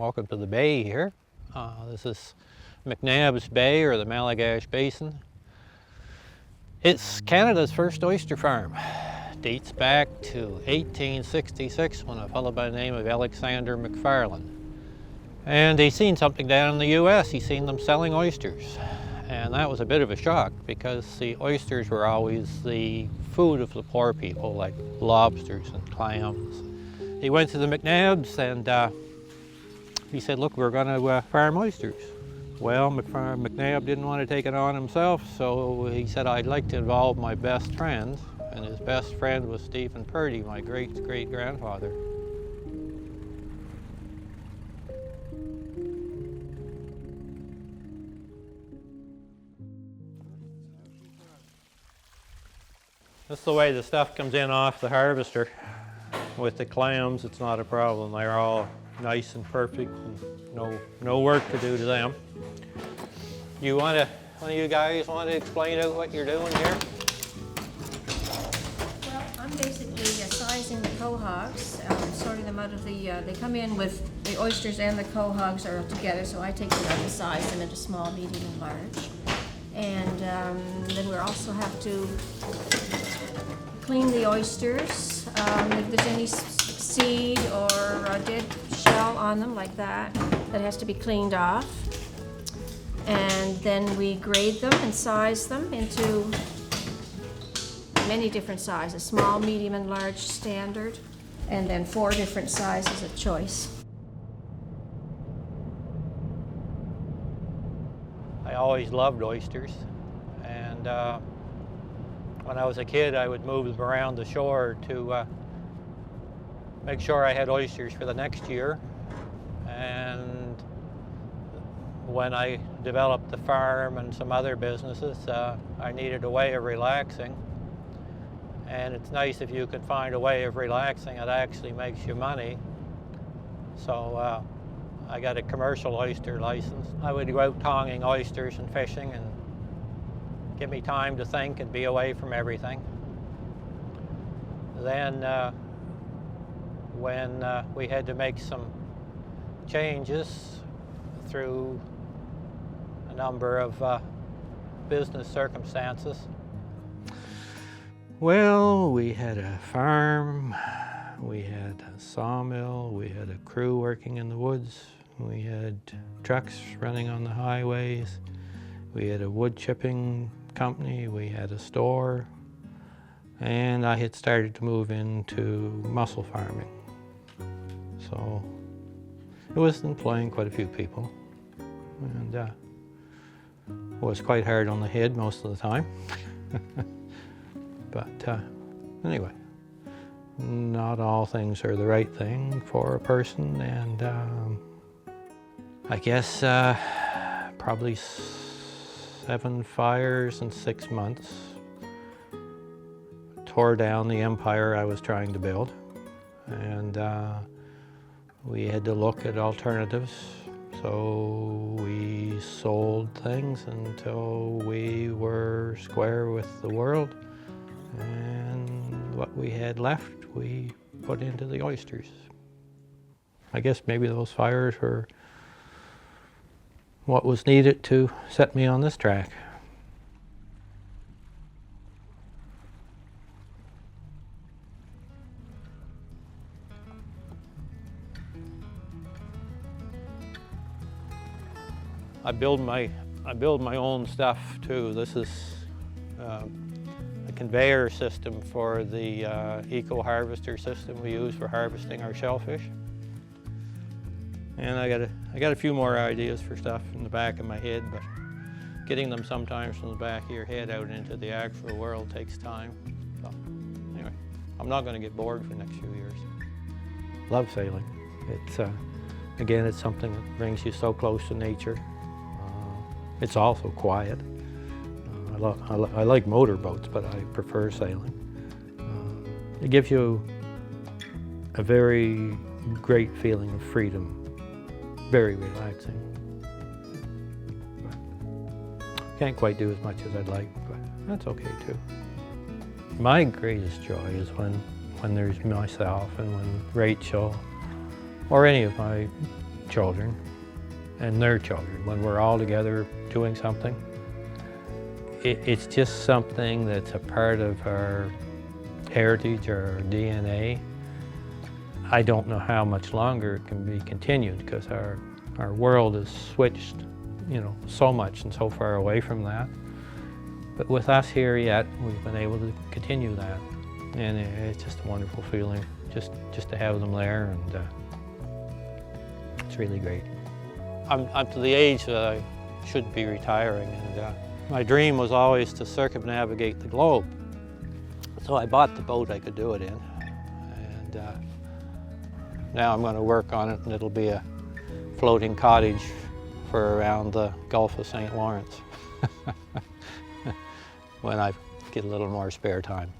Welcome to the bay here. This is McNabb's Bay, or the Malagash Basin. It's Canada's first oyster farm. Dates back to 1866 when a fellow by the name of Alexander McFarland. And he seen something down in the US. He seen them selling oysters. And that was a bit of a shock because the oysters were always the food of the poor people, like lobsters and clams. He went to the McNabbs and he said, look, we're going to farm oysters. Well, McNabb didn't want to take it on himself, so he said, I'd like to involve my best friends. And his best friend was Stephen Purdy, my great-great-grandfather. This is the way the stuff comes in off the harvester. With the clams, it's not a problem. They're all nice and perfect, and no work to do to them. One of you guys want to explain out what you're doing here? Well, I'm basically sizing the quahogs, sorting them out of the, they come in with the oysters and the quahogs are together, so I take them out and size them into small, medium, and large. And then we also have to clean the oysters. If there's any seed or a dead shell on them like that, that has to be cleaned off. And then we grade them and size them into many different sizes, small, medium, and large standard, and then 4 different sizes of choice. I always loved oysters, and when I was a kid I would move them around the shore to make sure I had oysters for the next year. And when I developed the farm and some other businesses, I needed a way of relaxing. And it's nice if you can find a way of relaxing that actually makes you money. So I got a commercial oyster license. I would go out tonging oysters and fishing and give me time to think and be away from everything. Then when we had to make some changes through a number of business circumstances. Well, we had a farm, we had a sawmill, we had a crew working in the woods, we had trucks running on the highways, we had a wood chipping company, we had a store, and I had started to move into mussel farming. So it was employing quite a few people, and it was quite hard on the head most of the time. But anyway, not all things are the right thing for a person, and I guess probably 7 fires in 6 months tore down the empire I was trying to build, and we had to look at alternatives. So we sold things until we were square with the world, and what we had left we put into the oysters. I guess maybe those fires were what was needed to set me on this track. I build my own stuff too. This is a conveyor system for the eco-harvester system we use for harvesting our shellfish. And I got a few more ideas for stuff in the back of my head, but getting them sometimes from the back of your head out into the actual world takes time. So anyway, I'm not going to get bored for the next few years. Love sailing. It's again, it's something that brings you so close to nature. It's also quiet. I like motorboats, but I prefer sailing. It gives you a very great feeling of freedom. Very relaxing. Can't quite do as much as I'd like, but that's okay too. My greatest joy is when there's myself and when Rachel or any of my children and their children, when we're all together doing something, it's just something that's a part of our heritage, our DNA. I don't know how much longer it can be continued, because our world has switched, you know, so much and so far away from that. But with us here yet, we've been able to continue that. And it's just a wonderful feeling just to have them there, and it's really great. I'm to the age that I should be retiring, and my dream was always to circumnavigate the globe. So I bought the boat I could do it in, and now I'm going to work on it, and it'll be a floating cottage for around the Gulf of St. Lawrence when I get a little more spare time.